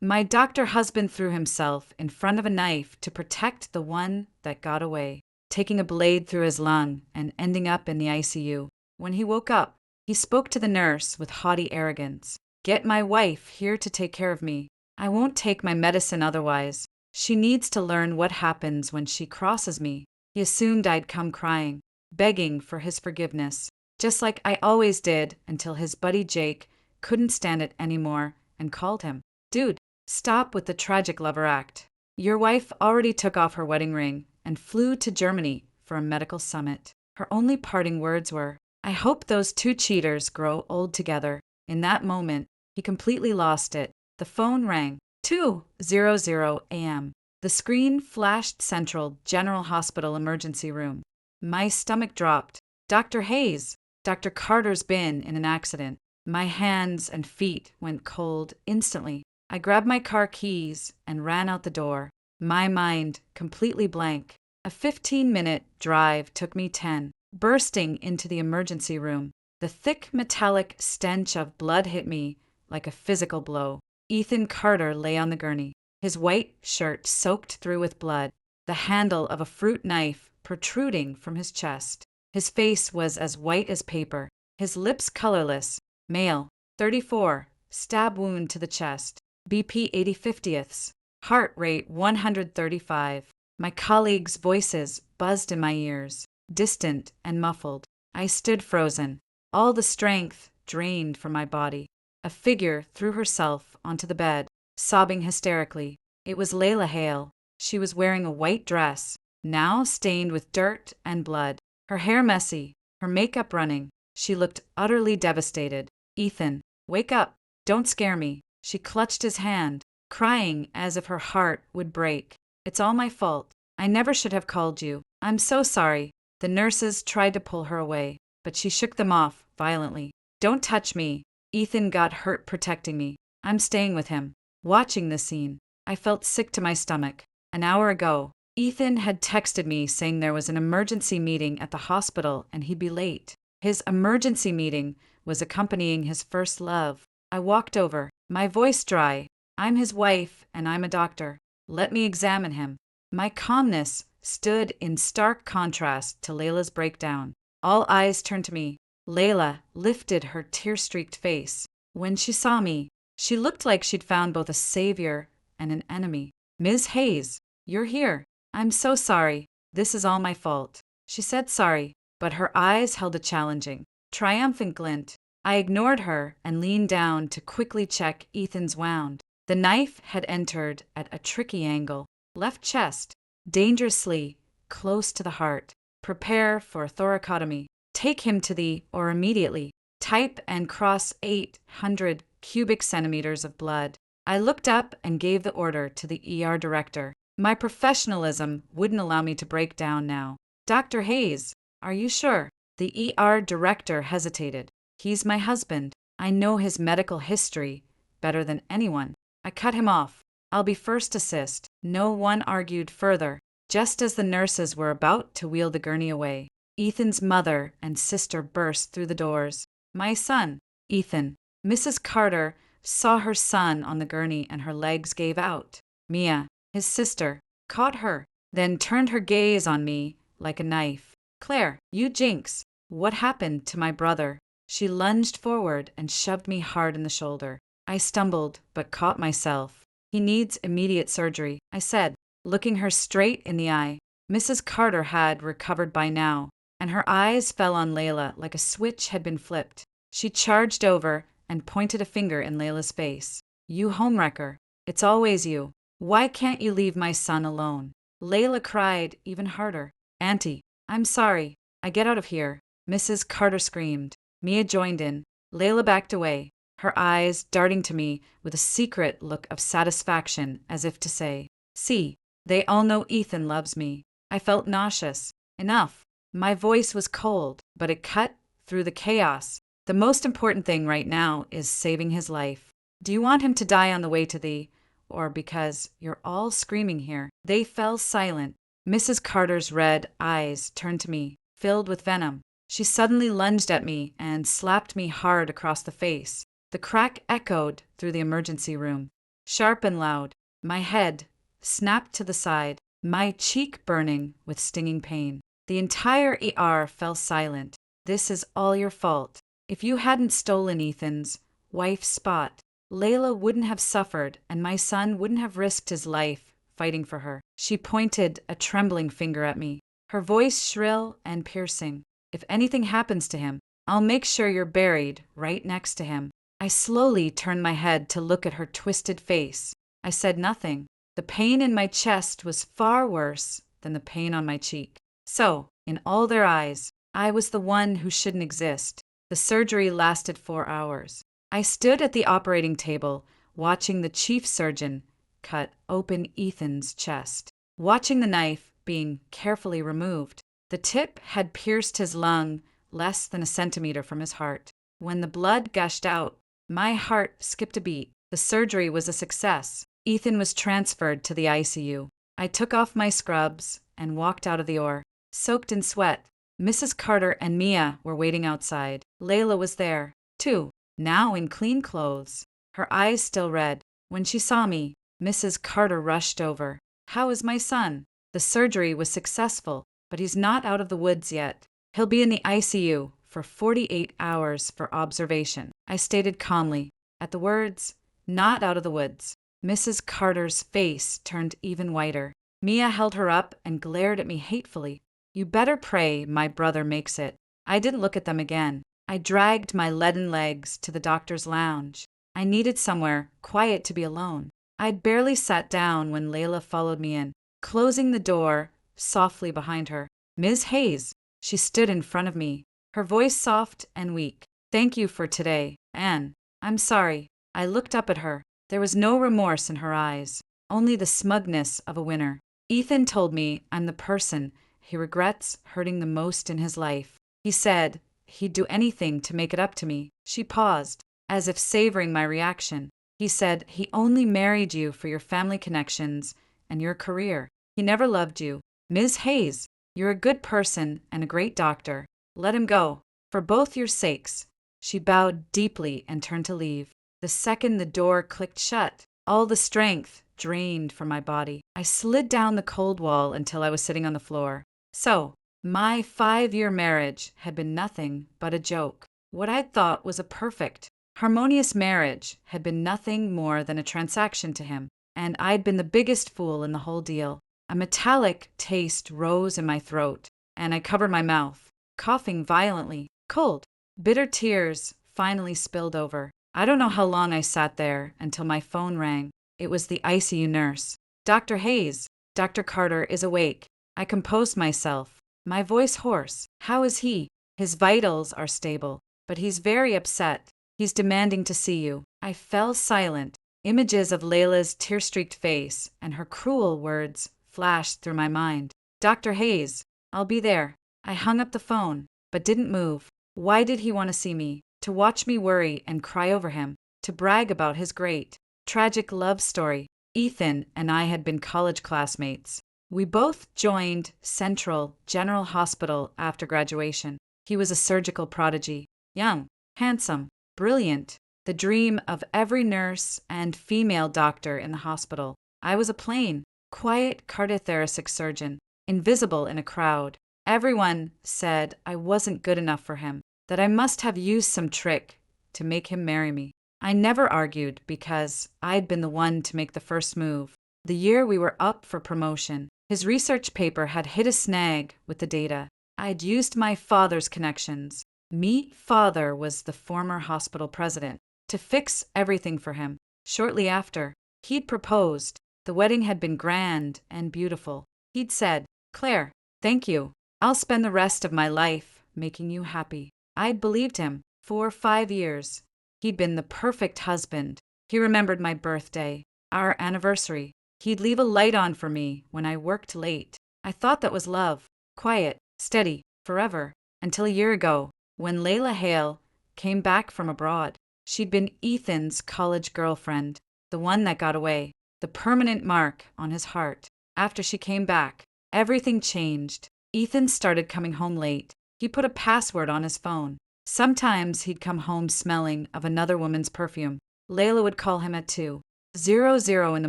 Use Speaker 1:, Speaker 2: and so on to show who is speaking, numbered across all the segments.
Speaker 1: My doctor husband threw himself in front of a knife to protect the one that got away, taking a blade through his lung and ending up in the ICU. When he woke up, he spoke to the nurse with haughty arrogance. Get my wife here to take care of me. I won't take my medicine otherwise. She needs to learn what happens when she crosses me. He assumed I'd come crying, begging for his forgiveness, just like I always did until his buddy Jake couldn't stand it anymore and called him. Dude, stop with the tragic lover act. Your wife already took off her wedding ring and flew to Germany for a medical summit. Her only parting words were, I hope those two cheaters grow old together. In that moment, he completely lost it. The phone rang. 2:00 a.m. The screen flashed Central General Hospital emergency room. My stomach dropped. Dr. Hayes, Dr. Carter's been in an accident. My hands and feet went cold instantly. I grabbed my car keys and ran out the door, my mind completely blank. A 15-minute drive took me 10. Bursting into the emergency room, the thick metallic stench of blood hit me like a physical blow. Ethan Carter lay on the gurney, his white shirt soaked through with blood, the handle of a fruit knife protruding from his chest. His face was as white as paper, his lips colorless. Male, 34, stab wound to the chest, BP 80/50ths, heart rate 135. My colleagues' voices buzzed in my ears, distant and muffled. I stood frozen, all the strength drained from my body. A figure threw herself onto the bed, sobbing hysterically. It was Layla Hale. She was wearing a white dress, now stained with dirt and blood, her hair messy, her makeup running. She looked utterly devastated. Ethan, wake up. Don't scare me. She clutched his hand, crying as if her heart would break. It's all my fault. I never should have called you. I'm so sorry. The nurses tried to pull her away, but she shook them off violently. Don't touch me. Ethan got hurt protecting me. I'm staying with him. Watching this scene, I felt sick to my stomach. An hour ago, Ethan had texted me saying there was an emergency meeting at the hospital and he'd be late. His emergency meeting was accompanying his first love. I walked over, my voice dry. I'm his wife and I'm a doctor. Let me examine him. My calmness stood in stark contrast to Layla's breakdown. All eyes turned to me. Layla lifted her tear-streaked face. When she saw me, she looked like she'd found both a savior and an enemy. Ms. Hayes, you're here. I'm so sorry. This is all my fault. She said sorry, but her eyes held a challenging, triumphant glint. I ignored her and leaned down to quickly check Ethan's wound. The knife had entered at a tricky angle, left chest, dangerously close to the heart. Prepare for a thoracotomy. Take him to the, or immediately, type and cross 800 cubic centimeters of blood. I looked up and gave the order to the ER director. My professionalism wouldn't allow me to break down now. Dr. Hayes, are you sure? The ER director hesitated. He's my husband. I know his medical history better than anyone. I cut him off. I'll be first assist. No one argued further. Just as the nurses were about to wheel the gurney away, Ethan's mother and sister burst through the doors. My son, Ethan. Mrs. Carter saw her son on the gurney and her legs gave out. Mia, his sister, caught her, then turned her gaze on me like a knife. Claire, you jinx. What happened to my brother? She lunged forward and shoved me hard in the shoulder. I stumbled, but caught myself. He needs immediate surgery, I said, looking her straight in the eye. Mrs. Carter had recovered by now, and her eyes fell on Layla like a switch had been flipped. She charged over and pointed a finger in Layla's face. You homewrecker. It's always you. Why can't you leave my son alone? Layla cried even harder. Auntie, I'm sorry. I get out of here. Mrs. Carter screamed. Mia joined in. Layla backed away, her eyes darting to me with a secret look of satisfaction as if to say, see, they all know Ethan loves me. I felt nauseous. Enough. My voice was cold, but it cut through the chaos. The most important thing right now is saving his life. Do you want him to die on the way to thee, or because you're all screaming here? They fell silent. Mrs. Carter's red eyes turned to me, filled with venom. She suddenly lunged at me and slapped me hard across the face. The crack echoed through the emergency room. sharp and loud. My head snapped to the side, my cheek burning with stinging pain. The entire ER fell silent. "This is all your fault. If you hadn't stolen Ethan's wife's spot, Layla wouldn't have suffered and my son wouldn't have risked his life fighting for her." She pointed a trembling finger at me, her voice shrill and piercing. "If anything happens to him, I'll make sure you're buried right next to him." I slowly turned my head to look at her twisted face. I said nothing. The pain in my chest was far worse than the pain on my cheek. So, in all their eyes, I was the one who shouldn't exist. The surgery lasted 4 hours. I stood at the operating table, watching the chief surgeon cut open Ethan's chest, watching the knife being carefully removed. The tip had pierced his lung less than a centimeter from his heart. When the blood gushed out, my heart skipped a beat. The surgery was a success. Ethan was transferred to the ICU. I took off my scrubs and walked out of the OR, soaked in sweat. Mrs. Carter and Mia were waiting outside. Layla was there, too, now in clean clothes, her eyes still red. When she saw me, Mrs. Carter rushed over. "How is my son?" "The surgery was successful, but he's not out of the woods yet. He'll be in the ICU for 48 hours for observation," I stated calmly. At the words, "not out of the woods," Mrs. Carter's face turned even whiter. Mia held her up and glared at me hatefully. "You better pray my brother makes it." I didn't look at them again. I dragged my leaden legs to the doctor's lounge. I needed somewhere quiet to be alone. I'd barely sat down when Layla followed me in, closing the door softly behind her. "Ms. Hayes." She stood in front of me, her voice soft and weak. "Thank you for today, Anne. I'm sorry." I looked up at her. There was no remorse in her eyes, only the smugness of a winner. "Ethan told me I'm the person he regrets hurting the most in his life. He said he'd do anything to make it up to me." She paused, as if savoring my reaction. "He said he only married you for your family connections and your career. He never loved you. Ms. Hayes, you're a good person and a great doctor. Let him go, for both your sakes." She bowed deeply and turned to leave. The second the door clicked shut, all the strength drained from my body. I slid down the cold wall until I was sitting on the floor. So, my 5-year marriage had been nothing but a joke. What I'd thought was a perfect, harmonious marriage had been nothing more than a transaction to him, and I'd been the biggest fool in the whole deal. A metallic taste rose in my throat, and I covered my mouth, coughing violently. Cold, bitter tears finally spilled over. I don't know how long I sat there until my phone rang. It was the ICU nurse. "Dr. Hayes, Dr. Carter is awake." I composed myself, my voice hoarse. "How is he?" "His vitals are stable, but he's very upset. He's demanding to see you." I fell silent. Images of Layla's tear-streaked face and her cruel words flashed through my mind. "Dr. Hayes, I'll be there." I hung up the phone, but didn't move. Why did he want to see me? To watch me worry and cry over him? To brag about his great, tragic love story? Ethan and I had been college classmates. We both joined Central General Hospital after graduation. He was a surgical prodigy, young, handsome, brilliant, the dream of every nurse and female doctor in the hospital. I was a plain, quiet cardiothoracic surgeon, invisible in a crowd. Everyone said I wasn't good enough for him, that I must have used some trick to make him marry me. I never argued because I'd been the one to make the first move. The year we were up for promotion, his research paper had hit a snag with the data. I'd used my father's connections. Me father was the former hospital president, to fix everything for him. Shortly after, he'd proposed. The wedding had been grand and beautiful. He'd said, "Claire, thank you. I'll spend the rest of my life making you happy." I'd believed him. For 5 years, he'd been the perfect husband. He remembered my birthday, our anniversary. He'd leave a light on for me when I worked late. I thought that was love. Quiet, steady, forever. Until a year ago, when Layla Hale came back from abroad. She'd been Ethan's college girlfriend, the one that got away, the permanent mark on his heart. After she came back, everything changed. Ethan started coming home late. He put a password on his phone. Sometimes he'd come home smelling of another woman's perfume. Layla would call him at 2. 00 in the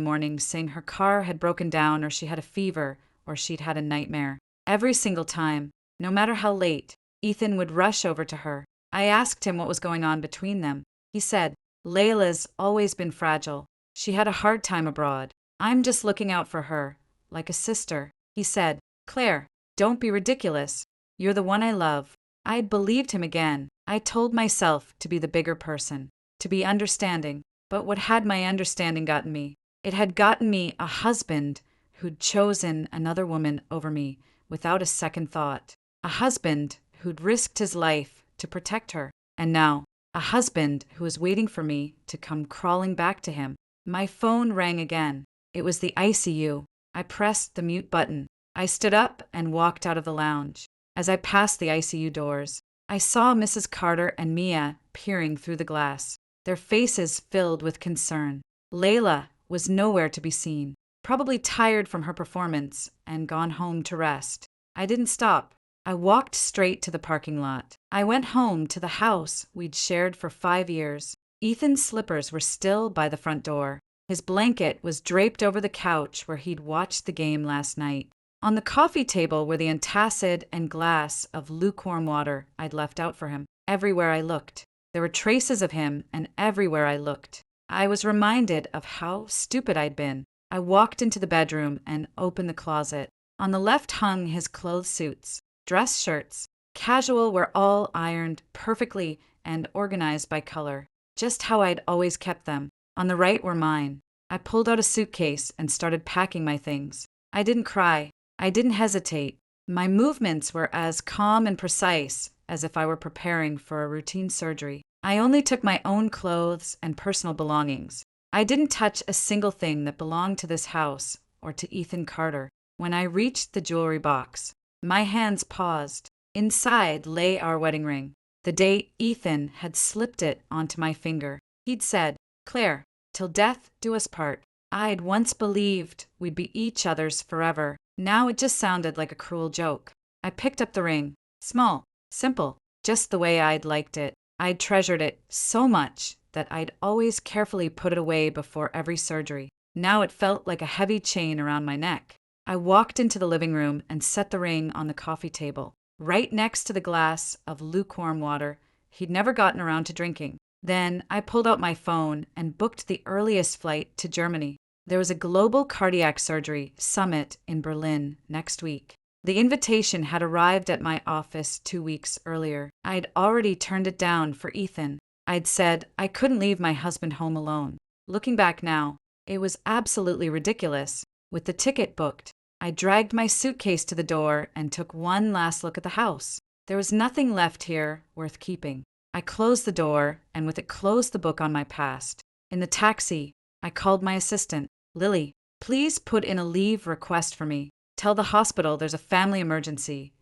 Speaker 1: morning saying her car had broken down or she had a fever or she'd had a nightmare. Every single time, no matter how late, Ethan would rush over to her. I asked him what was going on between them. He said, Layla's always been fragile. She had a hard time abroad. I'm just looking out for her, like a sister. He said, Claire, don't be ridiculous. You're the one I love. I believed him again. I told myself to be the bigger person, to be understanding. But what had my understanding gotten me? It had gotten me a husband who'd chosen another woman over me without a second thought. A husband who'd risked his life to protect her. And now, a husband who was waiting for me to come crawling back to him. My phone rang again. It was the ICU. I pressed the mute button. I stood up and walked out of the lounge. As I passed the ICU doors, I saw Mrs. Carter and Mia peering through the glass, their faces filled with concern. Layla was nowhere to be seen, probably tired from her performance and gone home to rest. I didn't stop. I walked straight to the parking lot. I went home to the house we'd shared for 5 years. Ethan's slippers were still by the front door. His blanket was draped over the couch where he'd watched the game last night. On the coffee table were the antacid and glass of lukewarm water I'd left out for him. Everywhere I looked, there were traces of him, and everywhere I looked, I was reminded of how stupid I'd been. I walked into the bedroom and opened the closet. On the left hung his clothes suits, dress shirts. Casual were all ironed perfectly and organized by color, just how I'd always kept them. On the right were mine. I pulled out a suitcase and started packing my things. I didn't cry. I didn't hesitate. My movements were as calm and precise as if I were preparing for a routine surgery. I only took my own clothes and personal belongings. I didn't touch a single thing that belonged to this house or to Ethan Carter. When I reached the jewelry box, my hands paused. Inside lay our wedding ring. The day Ethan had slipped it onto my finger. He'd said, Claire, till death do us part. I'd once believed we'd be each other's forever. Now it just sounded like a cruel joke. I picked up the ring. Small, simple, just the way I'd liked it. I'd treasured it so much that I'd always carefully put it away before every surgery. Now it felt like a heavy chain around my neck. I walked into the living room and set the ring on the coffee table, right next to the glass of lukewarm water he'd never gotten around to drinking. Then I pulled out my phone and booked the earliest flight to Germany. There was a global cardiac surgery summit in Berlin next week. The invitation had arrived at my office 2 weeks earlier. I'd already turned it down for Ethan. I'd said I couldn't leave my husband home alone. Looking back now, it was absolutely ridiculous. With the ticket booked, I dragged my suitcase to the door and took one last look at the house. There was nothing left here worth keeping. I closed the door and with it closed the book on my past. In the taxi, I called my assistant. Lily, please put in a leave request for me. Tell the hospital there's a family emergency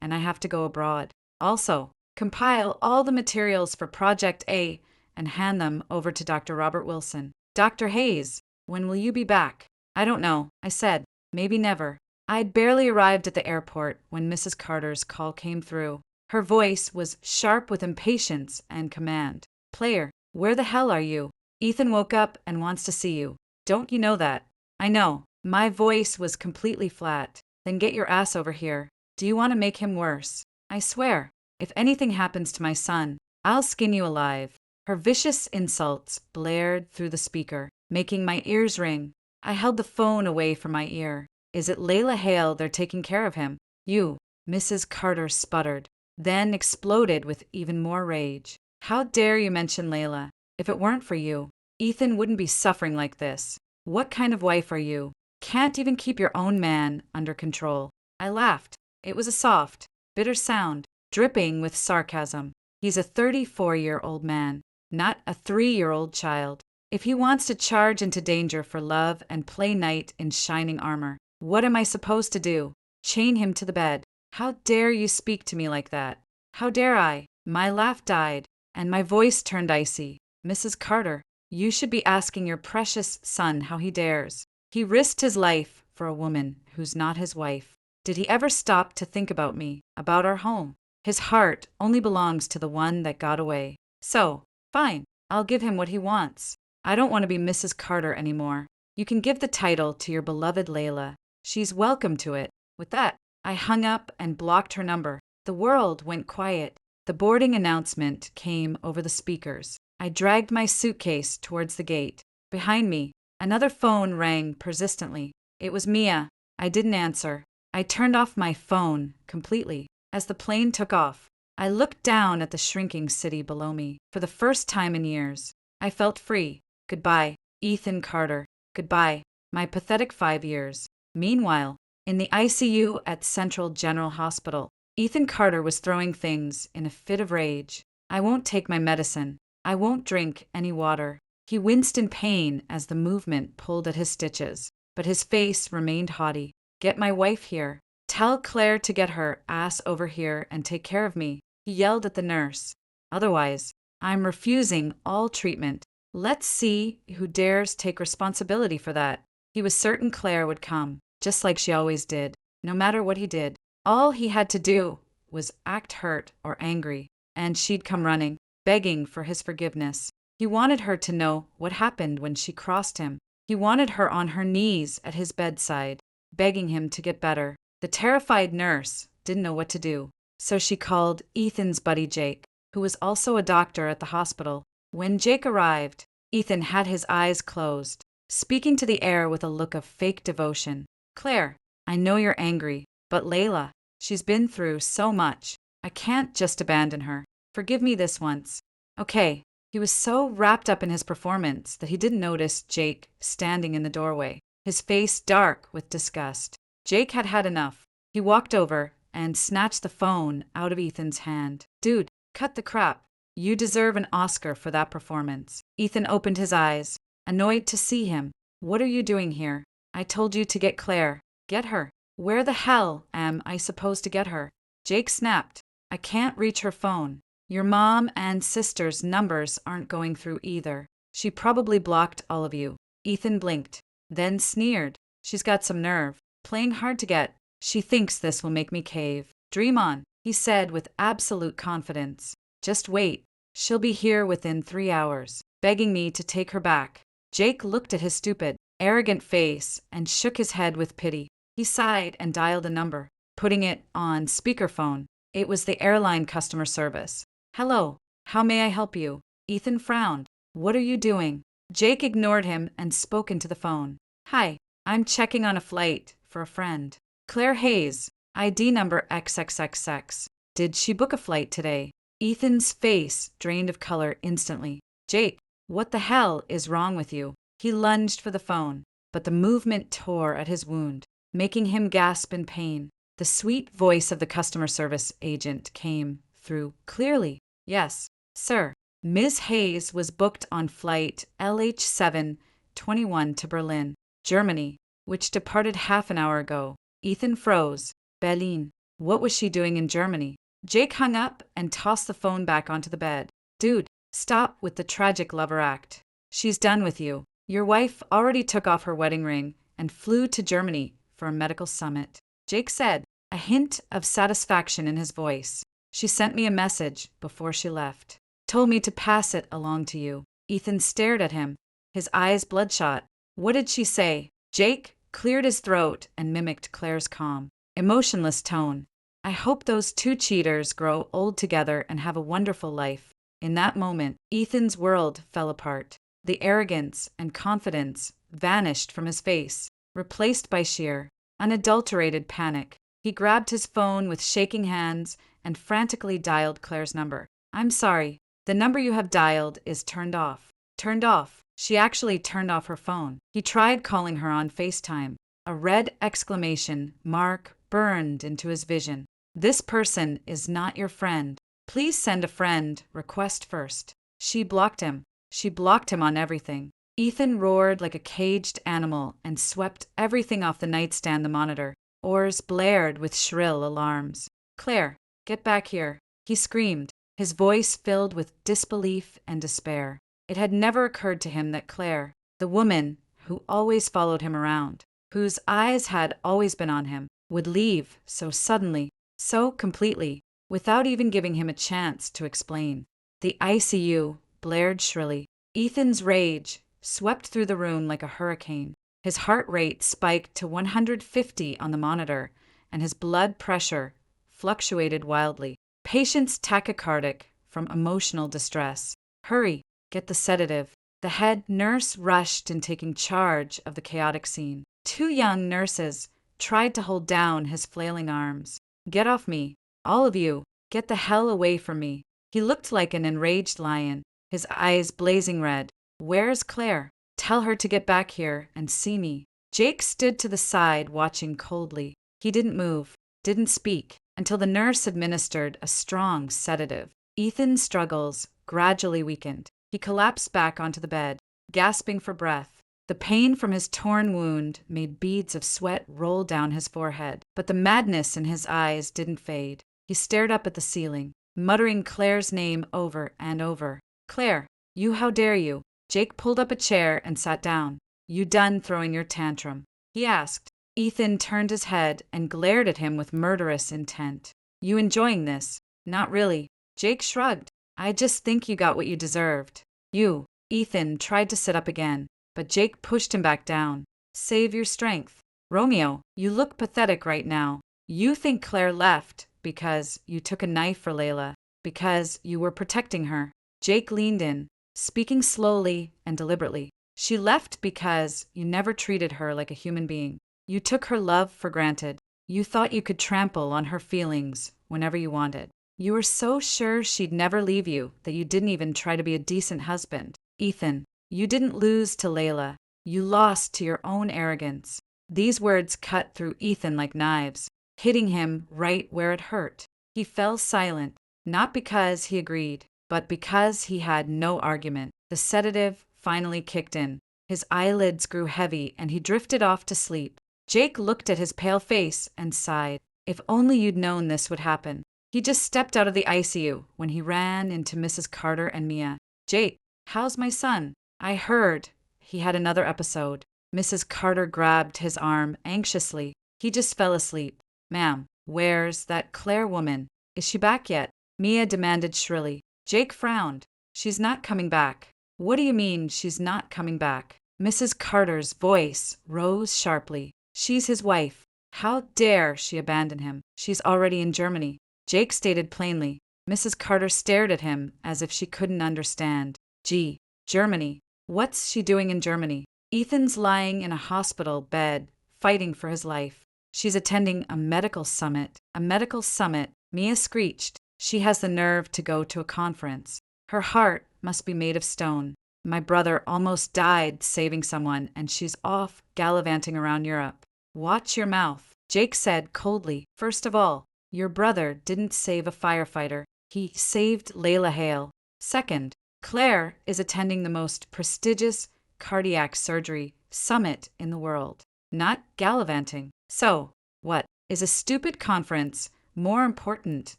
Speaker 1: and I have to go abroad. Also, compile all the materials for Project A and hand them over to Dr. Robert Wilson. Dr. Hayes, when will you be back? I don't know, I said. Maybe never. I had barely arrived at the airport when Mrs. Carter's call came through. Her voice was sharp with impatience and command. Claire, where the hell are you? Ethan woke up and wants to see you. Don't you know that? I know. My voice was completely flat. Then get your ass over here. Do you want to make him worse? I swear, if anything happens to my son, I'll skin you alive. Her vicious insults blared through the speaker, making my ears ring. I held the phone away from my ear. Is it Layla Hale they're taking care of him? You, Mrs. Carter sputtered, then exploded with even more rage. How dare you mention Layla? If it weren't for you, Ethan wouldn't be suffering like this. What kind of wife are you? Can't even keep your own man under control. I laughed. It was a soft, bitter sound, dripping with sarcasm. He's a 34-year-old man, not a 3-year-old child. If he wants to charge into danger for love and play knight in shining armor, what am I supposed to do? Chain him to the bed. How dare you speak to me like that? How dare I? My laugh died, and my voice turned icy. Mrs. Carter, you should be asking your precious son how he dares. He risked his life for a woman who's not his wife. Did he ever stop to think about me, about our home? His heart only belongs to the one that got away. So, fine, I'll give him what he wants. I don't want to be Mrs. Carter anymore. You can give the title to your beloved Layla. She's welcome to it." With that, I hung up and blocked her number. The world went quiet. The boarding announcement came over the speakers. I dragged my suitcase towards the gate. Behind me, another phone rang persistently. It was Mia. I didn't answer. I turned off my phone completely. As the plane took off, I looked down at the shrinking city below me. For the first time in years, I felt free. Goodbye, Ethan Carter. Goodbye, my pathetic 5 years. Meanwhile, in the ICU at Central General Hospital, Ethan Carter was throwing things in a fit of rage. "I won't take my medicine. I won't drink any water." He winced in pain as the movement pulled at his stitches, but his face remained haughty. "Get my wife here. Tell Claire to get her ass over here and take care of me," he yelled at the nurse. "Otherwise, I'm refusing all treatment. Let's see who dares take responsibility for that." He was certain Claire would come, just like she always did, no matter what he did. All he had to do was act hurt or angry, and she'd come running, begging for his forgiveness. He wanted her to know what happened when she crossed him. He wanted her on her knees at his bedside, begging him to get better. The terrified nurse didn't know what to do, so she called Ethan's buddy Jake, who was also a doctor at the hospital. When Jake arrived, Ethan had his eyes closed, speaking to the air with a look of fake devotion. "Claire, I know you're angry, but Layla, she's been through so much. I can't just abandon her. Forgive me this once." "Okay." He was so wrapped up in his performance that he didn't notice Jake standing in the doorway, his face dark with disgust. Jake had had enough. He walked over and snatched the phone out of Ethan's hand. "Dude, cut the crap. You deserve an Oscar for that performance." Ethan opened his eyes, annoyed to see him. "What are you doing here? I told you to get Claire. Get her." "Where the hell am I supposed to get her?" Jake snapped. "I can't reach her phone. Your mom and sister's numbers aren't going through either. She probably blocked all of you." Ethan blinked, then sneered. "She's got some nerve. Playing hard to get. She thinks this will make me cave." "Dream on," he said with absolute confidence. "Just wait. She'll be here within 3 hours, begging me to take her back." Jake looked at his stupid, arrogant face and shook his head with pity. He sighed and dialed a number, putting it on speakerphone. It was the airline customer service. "Hello, how may I help you?" Ethan frowned. "What are you doing?" Jake ignored him and spoke into the phone. "Hi, I'm checking on a flight for a friend. Claire Hayes, ID number XXXX. Did she book a flight today?" Ethan's face drained of color instantly. "Jake, what the hell is wrong with you?" He lunged for the phone, but the movement tore at his wound, making him gasp in pain. The sweet voice of the customer service agent came through clearly. "Yes, sir. Ms. Hayes was booked on flight LH721 to Berlin, Germany, which departed half an hour ago." Ethan froze. "Berlin. What was she doing in Germany?" Jake hung up and tossed the phone back onto the bed. "Dude, stop with the tragic lover act. She's done with you. Your wife already took off her wedding ring and flew to Germany for a medical summit." Jake said, a hint of satisfaction in his voice. "She sent me a message before she left. Told me to pass it along to you." Ethan stared at him, his eyes bloodshot. "What did she say?" Jake cleared his throat and mimicked Claire's calm, emotionless tone. "I hope those two cheaters grow old together and have a wonderful life." In that moment, Ethan's world fell apart. The arrogance and confidence vanished from his face, replaced by sheer, unadulterated panic. He grabbed his phone with shaking hands and frantically dialed Claire's number. "I'm sorry, the number you have dialed is turned off." Turned off. She actually turned off her phone. He tried calling her on FaceTime. A red exclamation mark burned into his vision. "This person is not your friend. Please send a friend request first." She blocked him. She blocked him on everything. Ethan roared like a caged animal and swept everything off the nightstand. The monitor oars blared with shrill alarms. "Claire, get back here," he screamed, his voice filled with disbelief and despair. It had never occurred to him that Claire, the woman who always followed him around, whose eyes had always been on him, would leave so suddenly, so completely, without even giving him a chance to explain. The ICU blared shrilly. Ethan's rage swept through the room like a hurricane. His heart rate spiked to 150 on the monitor, and his blood pressure fluctuated wildly. Patient's tachycardic from emotional distress. Hurry, get the sedative. The head nurse rushed in, taking charge of the chaotic scene. Two young nurses tried to hold down his flailing arms. Get off me, all of you, get the hell away from me. He looked like an enraged lion, his eyes blazing red. Where's Claire? Tell her to get back here and see me. Jake stood to the side, watching coldly. He didn't move, didn't speak, until the nurse administered a strong sedative. Ethan's struggles gradually weakened. He collapsed back onto the bed, gasping for breath. The pain from his torn wound made beads of sweat roll down his forehead, but the madness in his eyes didn't fade. He stared up at the ceiling, muttering Claire's name over and over. Claire, you, how dare you? Jake pulled up a chair and sat down. You done throwing your tantrum? He asked. Ethan turned his head and glared at him with murderous intent. You enjoying this? Not really. Jake shrugged. I just think you got what you deserved. You. Ethan tried to sit up again, but Jake pushed him back down. Save your strength. Romeo, you look pathetic right now. You think Claire left because you took a knife for Layla, because you were protecting her. Jake leaned in, speaking slowly and deliberately. She left because you never treated her like a human being. You took her love for granted. You thought you could trample on her feelings whenever you wanted. You were so sure she'd never leave you that you didn't even try to be a decent husband. Ethan, you didn't lose to Layla. You lost to your own arrogance. These words cut through Ethan like knives, hitting him right where it hurt. He fell silent, not because he agreed, but because he had no argument. The sedative finally kicked in. His eyelids grew heavy and he drifted off to sleep. Jake looked at his pale face and sighed. If only you'd known this would happen. He just stepped out of the ICU when he ran into Mrs. Carter and Mia. Jake, how's my son? I heard he had another episode. Mrs. Carter grabbed his arm anxiously. He just fell asleep. Ma'am, where's that Claire woman? Is she back yet? Mia demanded shrilly. Jake frowned. She's not coming back. What do you mean she's not coming back? Mrs. Carter's voice rose sharply. She's his wife. How dare she abandon him? She's already in Germany. Jake stated plainly. Mrs. Carter stared at him as if she couldn't understand. Gee, Germany. What's she doing in Germany? Ethan's lying in a hospital bed, fighting for his life. She's attending a medical summit. A medical summit, Mia screeched. She has the nerve to go to a conference. Her heart must be made of stone. My brother almost died saving someone, and she's off gallivanting around Europe. Watch your mouth, Jake said coldly. First of all, your brother didn't save a firefighter. He saved Layla Hale. Second, Claire is attending the most prestigious cardiac surgery summit in the world, not gallivanting. So, what? Is a stupid conference more important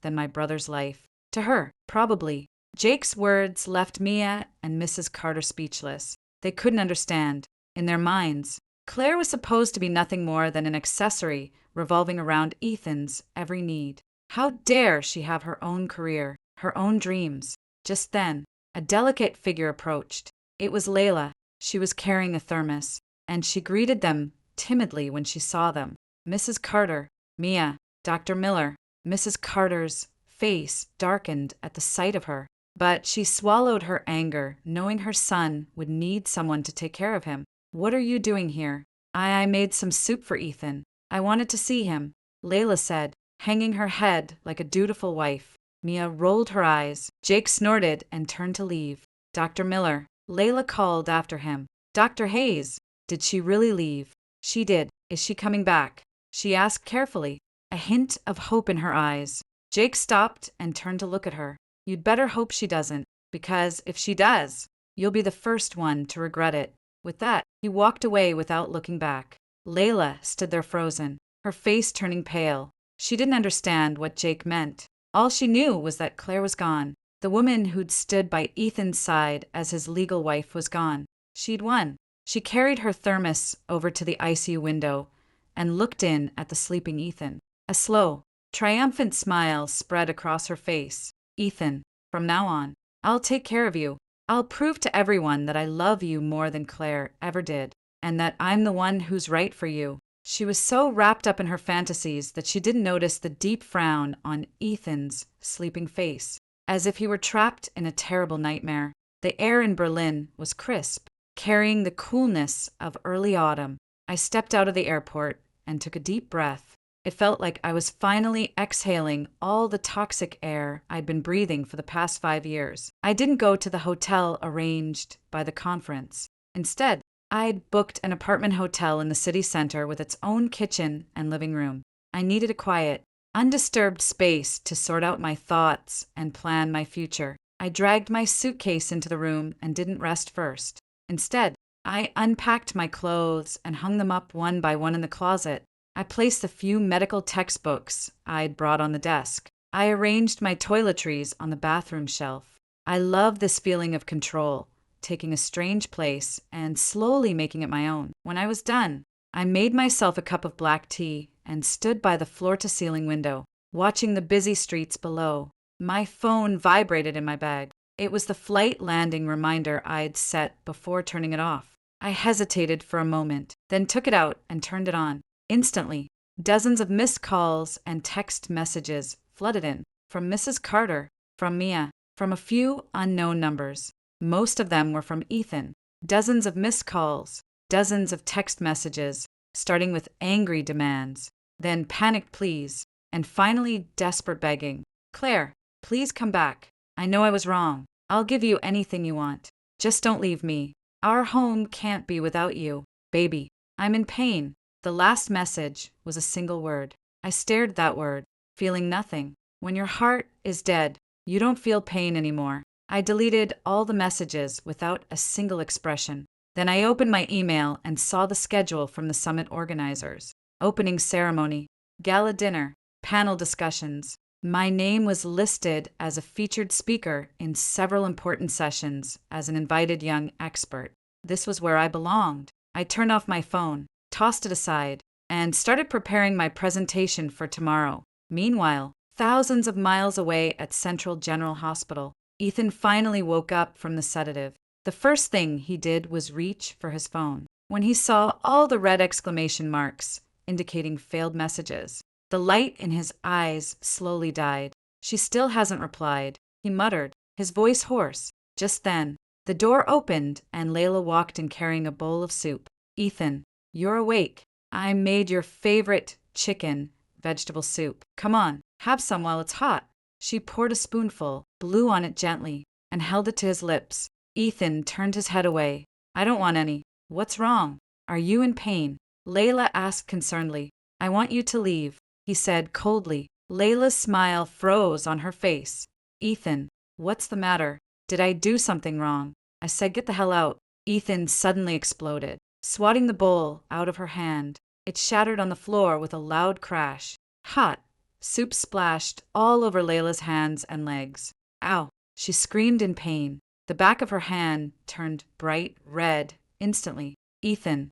Speaker 1: than my brother's life? To her, probably. Jake's words left Mia and Mrs. Carter speechless. They couldn't understand. In their minds, Claire was supposed to be nothing more than an accessory revolving around Ethan's every need. How dare she have her own career, her own dreams? Just then, a delicate figure approached. It was Layla. She was carrying a thermos, and she greeted them timidly when she saw them. Mrs. Carter, Mia, Dr. Miller. Mrs. Carter's face darkened at the sight of her, but she swallowed her anger, knowing her son would need someone to take care of him. What are you doing here? I made some soup for Ethan. I wanted to see him, Layla said, hanging her head like a dutiful wife. Mia rolled her eyes. Jake snorted and turned to leave. Dr. Miller, Layla called after him. Dr. Hayes, did she really leave? She did. Is she coming back? She asked carefully, a hint of hope in her eyes. Jake stopped and turned to look at her. You'd better hope she doesn't, because if she does, you'll be the first one to regret it. With that, he walked away without looking back. Layla stood there frozen, her face turning pale. She didn't understand what Jake meant. All she knew was that Claire was gone. The woman who'd stood by Ethan's side as his legal wife was gone. She'd won. She carried her thermos over to the ICU window and looked in at the sleeping Ethan. A slow, triumphant smile spread across her face. Ethan, from now on, I'll take care of you. I'll prove to everyone that I love you more than Claire ever did, and that I'm the one who's right for you. She was so wrapped up in her fantasies that she didn't notice the deep frown on Ethan's sleeping face, as if he were trapped in a terrible nightmare. The air in Berlin was crisp, carrying the coolness of early autumn. I stepped out of the airport and took a deep breath. It felt like I was finally exhaling all the toxic air I'd been breathing for the past 5 years. I didn't go to the hotel arranged by the conference. Instead, I'd booked an apartment hotel in the city center with its own kitchen and living room. I needed a quiet, undisturbed space to sort out my thoughts and plan my future. I dragged my suitcase into the room and didn't rest first. Instead, I unpacked my clothes and hung them up one by one in the closet. I placed the few medical textbooks I'd brought on the desk. I arranged my toiletries on the bathroom shelf. I love this feeling of control, taking a strange place and slowly making it my own. When I was done, I made myself a cup of black tea and stood by the floor-to-ceiling window, watching the busy streets below. My phone vibrated in my bag. It was the flight landing reminder I'd set before turning it off. I hesitated for a moment, then took it out and turned it on. Instantly, dozens of missed calls and text messages flooded in, from Mrs. Carter, from Mia, from a few unknown numbers. Most of them were from Ethan. Dozens of missed calls, dozens of text messages, starting with angry demands, then panicked pleas, and finally desperate begging. Claire, please come back. I know I was wrong. I'll give you anything you want. Just don't leave me. Our home can't be without you. Baby, I'm in pain. The last message was a single word. I stared at that word, feeling nothing. When your heart is dead, you don't feel pain anymore. I deleted all the messages without a single expression. Then I opened my email and saw the schedule from the summit organizers. Opening ceremony, gala dinner, panel discussions. My name was listed as a featured speaker in several important sessions as an invited young expert. This was where I belonged. I turned off my phone, tossed it aside, and started preparing my presentation for tomorrow. Meanwhile, thousands of miles away at Central General Hospital, Ethan finally woke up from the sedative. The first thing he did was reach for his phone. When he saw all the red exclamation marks indicating failed messages, the light in his eyes slowly died. She still hasn't replied, he muttered, his voice hoarse. Just then, the door opened and Layla walked in carrying a bowl of soup. Ethan, you're awake. I made your favorite chicken vegetable soup. Come on, have some while it's hot. She poured a spoonful, blew on it gently, and held it to his lips. Ethan turned his head away. I don't want any. What's wrong? Are you in pain? Layla asked concernedly. I want you to leave, he said coldly. Layla's smile froze on her face. Ethan, what's the matter? Did I do something wrong? I said get the hell out. Ethan suddenly exploded, swatting the bowl out of her hand. It shattered on the floor with a loud crash. Hot soup splashed all over Layla's hands and legs. Ow! She screamed in pain. The back of her hand turned bright red instantly. Ethan,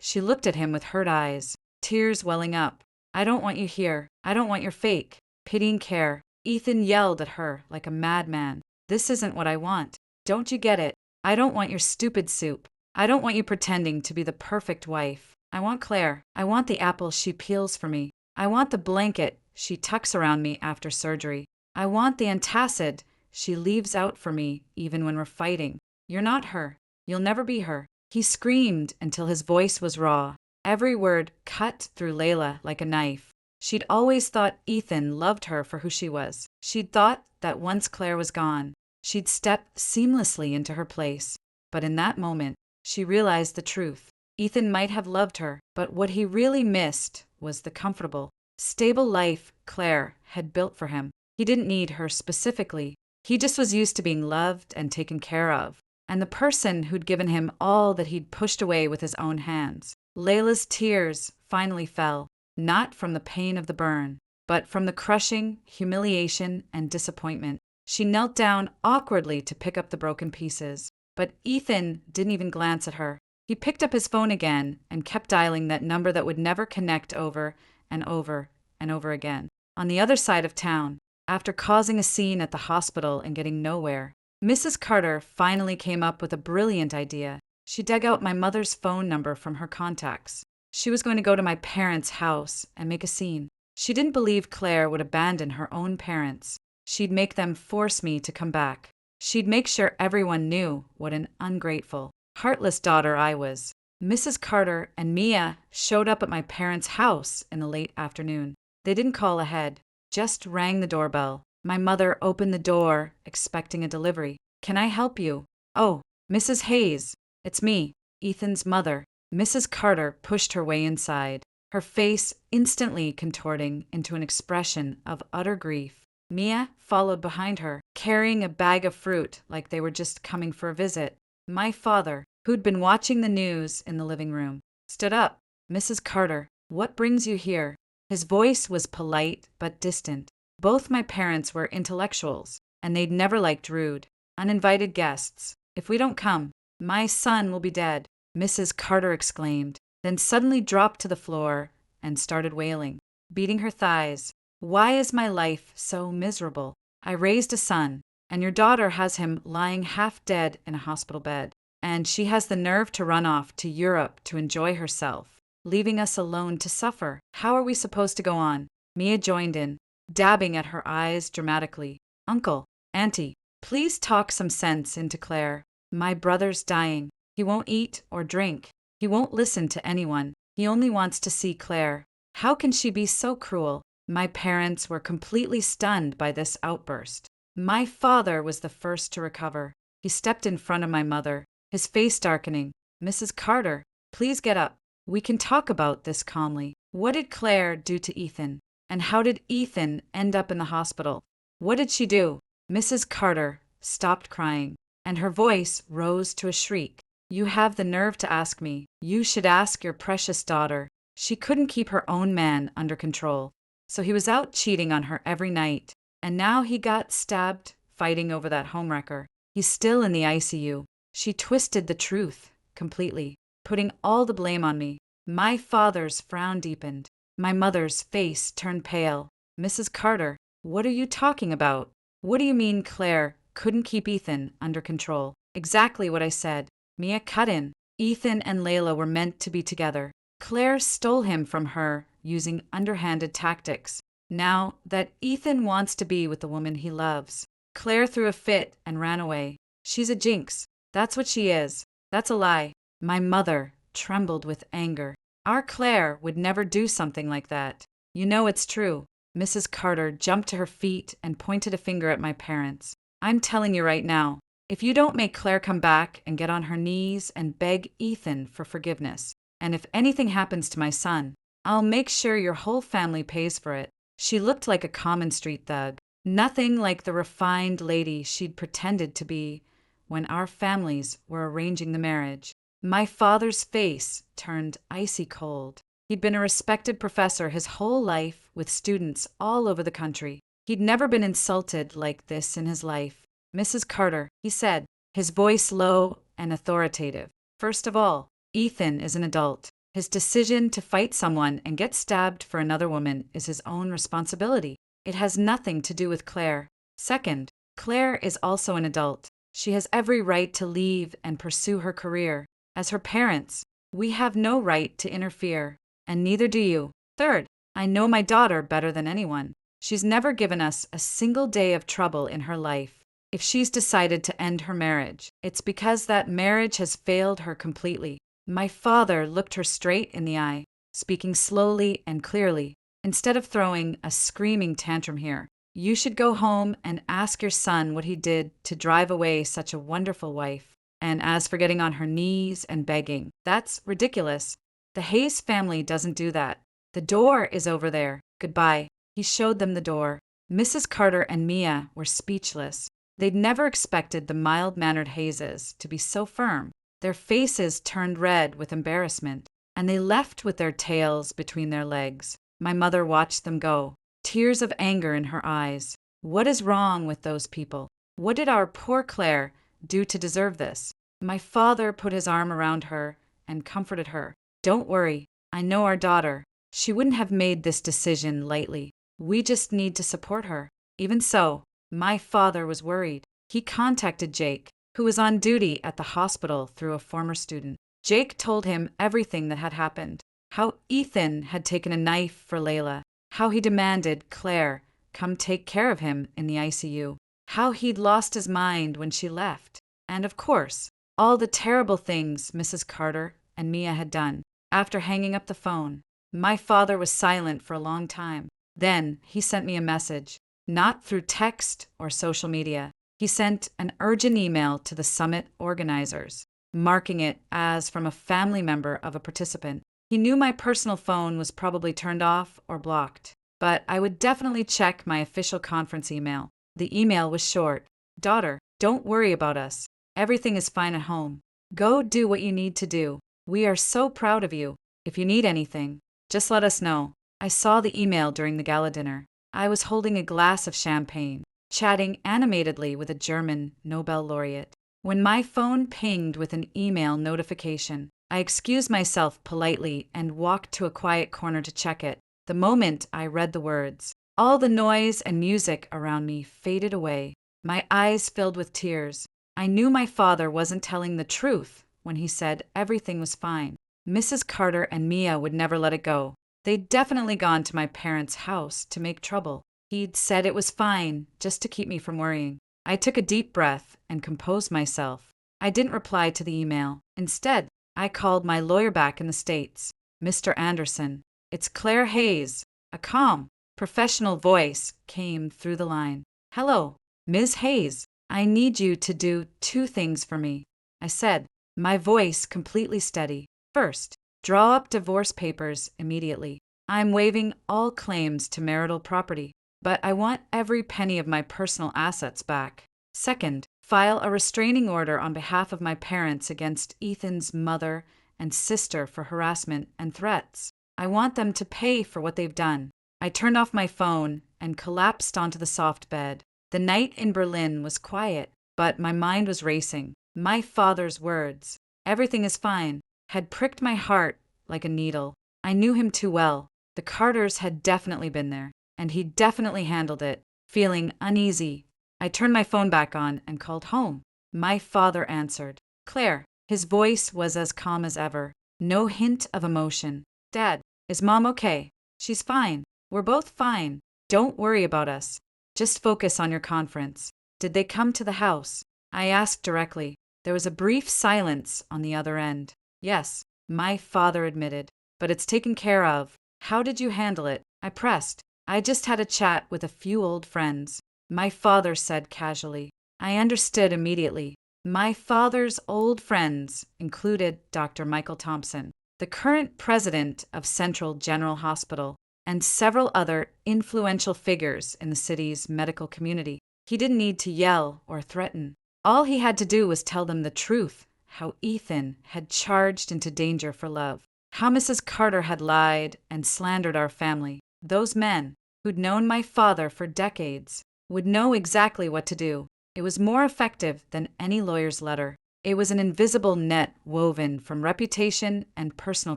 Speaker 1: She looked at him with hurt eyes, tears welling up. I don't want you here. I don't want your fake, pitying care. Ethan yelled at her like a madman. This isn't what I want. Don't you get it? I don't want your stupid soup. I don't want you pretending to be the perfect wife. I want Claire. I want the apple she peels for me. I want the blanket she tucks around me after surgery. I want the antacid she leaves out for me even when we're fighting. You're not her. You'll never be her. He screamed until his voice was raw. Every word cut through Layla like a knife. She'd always thought Ethan loved her for who she was. She'd thought that once Claire was gone, she'd step seamlessly into her place. But in that moment, she realized the truth. Ethan might have loved her, but what he really missed was the comfortable, stable life Claire had built for him. He didn't need her specifically. He just was used to being loved and taken care of, and the person who'd given him all that he'd pushed away with his own hands. Layla's tears finally fell, not from the pain of the burn, but from the crushing humiliation and disappointment. She knelt down awkwardly to pick up the broken pieces, but Ethan didn't even glance at her. He picked up his phone again and kept dialing that number that would never connect over and over and over again. On the other side of town, after causing a scene at the hospital and getting nowhere, Mrs. Carter finally came up with a brilliant idea. She dug out my mother's phone number from her contacts. She was going to go to my parents' house and make a scene. She didn't believe Claire would abandon her own parents. She'd make them force me to come back. She'd make sure everyone knew what an ungrateful, heartless daughter I was. Mrs. Carter and Mia showed up at my parents' house in the late afternoon. They didn't call ahead, just rang the doorbell. My mother opened the door, expecting a delivery. "Can I help you?" "Oh, Mrs. Hayes. It's me, Ethan's mother." Mrs. Carter pushed her way inside, her face instantly contorting into an expression of utter grief. Mia followed behind her, carrying a bag of fruit like they were just coming for a visit. My father, who'd been watching the news in the living room, stood up. "Mrs. Carter, what brings you here?" His voice was polite but distant. Both my parents were intellectuals, and they'd never liked rude, uninvited guests. "If we don't come, my son will be dead," Mrs. Carter exclaimed, then suddenly dropped to the floor and started wailing, beating her thighs. "Why is my life so miserable? I raised a son, and your daughter has him lying half dead in a hospital bed, and she has the nerve to run off to Europe to enjoy herself, leaving us alone to suffer. How are we supposed to go on?" Mia joined in, dabbing at her eyes dramatically. "Uncle, Auntie, please talk some sense into Claire. My brother's dying. He won't eat or drink. He won't listen to anyone. He only wants to see Claire. How can she be so cruel?" My parents were completely stunned by this outburst. My father was the first to recover. He stepped in front of my mother, his face darkening. "Mrs. Carter, please get up. We can talk about this calmly. What did Claire do to Ethan? And how did Ethan end up in the hospital? What did she do?" Mrs. Carter stopped crying, and her voice rose to a shriek. "You have the nerve to ask me. You should ask your precious daughter. She couldn't keep her own man under control. So he was out cheating on her every night. And now he got stabbed fighting over that homewrecker. He's still in the ICU. She twisted the truth completely, putting all the blame on me." My father's frown deepened. My mother's face turned pale. "Mrs. Carter, what are you talking about? What do you mean Claire couldn't keep Ethan under control?" "Exactly what I said." Mia cut in. "Ethan and Layla were meant to be together. Claire stole him from her using underhanded tactics. Now that Ethan wants to be with the woman he loves, Claire threw a fit and ran away. She's a jinx. That's what she is. That's a lie." My mother trembled with anger. "Our Claire would never do something like that. You know it's true." Mrs. Carter jumped to her feet and pointed a finger at my parents. "I'm telling you right now, if you don't make Claire come back and get on her knees and beg Ethan for forgiveness, and if anything happens to my son, I'll make sure your whole family pays for it." She looked like a common street thug, nothing like the refined lady she'd pretended to be when our families were arranging the marriage. My father's face turned icy cold. He'd been a respected professor his whole life with students all over the country. He'd never been insulted like this in his life. "Mrs. Carter," he said, his voice low and authoritative. "First of all, Ethan is an adult. His decision to fight someone and get stabbed for another woman is his own responsibility. It has nothing to do with Claire. Second, Claire is also an adult. She has every right to leave and pursue her career. As her parents, we have no right to interfere, and neither do you. Third, I know my daughter better than anyone. She's never given us a single day of trouble in her life. If she's decided to end her marriage, it's because that marriage has failed her completely." My father looked her straight in the eye, speaking slowly and clearly. "Instead of throwing a screaming tantrum here, you should go home and ask your son what he did to drive away such a wonderful wife. And as for getting on her knees and begging, that's ridiculous. The Hayes family doesn't do that. The door is over there. Goodbye." He showed them the door. Mrs. Carter and Mia were speechless. They'd never expected the mild-mannered Hayeses to be so firm. Their faces turned red with embarrassment, and they left with their tails between their legs. My mother watched them go, tears of anger in her eyes. What is wrong with those people? What did our poor Claire do to deserve this? My father put his arm around her and comforted her. "Don't worry, I know our daughter. She wouldn't have made this decision lightly. We just need to support her." Even so, my father was worried. He contacted Jake, who was on duty at the hospital through a former student. Jake told him everything that had happened. How Ethan had taken a knife for Layla. How he demanded Claire come take care of him in the ICU. How he'd lost his mind when she left. And of course, all the terrible things Mrs. Carter and Mia had done. After hanging up the phone, my father was silent for a long time. Then he sent me a message, not through text or social media. He sent an urgent email to the summit organizers, marking it as from a family member of a participant. He knew my personal phone was probably turned off or blocked, but I would definitely check my official conference email. The email was short. Daughter, don't worry about us. Everything is fine at home. Go do what you need to do. We are so proud of you. If you need anything, just let us know. I saw the email during the gala dinner. I was holding a glass of champagne, chatting animatedly with a German Nobel laureate. When my phone pinged with an email notification, I excused myself politely and walked to a quiet corner to check it. The moment I read the words, all the noise and music around me faded away. My eyes filled with tears. I knew my father wasn't telling the truth when he said everything was fine. Mrs. Carter and Mia would never let it go. They'd definitely gone to my parents' house to make trouble. He'd said it was fine, just to keep me from worrying. I took a deep breath and composed myself. I didn't reply to the email. Instead, I called my lawyer back in the States, Mr. Anderson. It's Claire Hayes. A calm, professional voice came through the line. Hello, Ms. Hayes. I need you to do 2 things for me, I said, my voice completely steady. First, draw up divorce papers immediately. I'm waiving all claims to marital property, but I want every penny of my personal assets back. Second, file a restraining order on behalf of my parents against Ethan's mother and sister for harassment and threats. I want them to pay for what they've done. I turned off my phone and collapsed onto the soft bed. The night in Berlin was quiet, but my mind was racing. My father's words, everything is fine, had pricked my heart like a needle. I knew him too well. The Carters had definitely been there, and he definitely handled it. Feeling uneasy, I turned my phone back on and called home. My father answered. Claire. His voice was as calm as ever. No hint of emotion. Dad, is Mom okay? She's fine. We're both fine. Don't worry about us. Just focus on your conference. Did they come to the house? I asked directly. There was a brief silence on the other end. Yes, my father admitted. But it's taken care of. How did you handle it? I pressed. I just had a chat with a few old friends. My father said casually. I understood immediately. My father's old friends included Dr. Michael Thompson, the current president of Central General Hospital, and several other influential figures in the city's medical community. He didn't need to yell or threaten. All he had to do was tell them the truth, how Ethan had charged into danger for love, how Mrs. Carter had lied and slandered our family. Those men, who'd known my father for decades, would know exactly what to do. It was more effective than any lawyer's letter. It was an invisible net woven from reputation and personal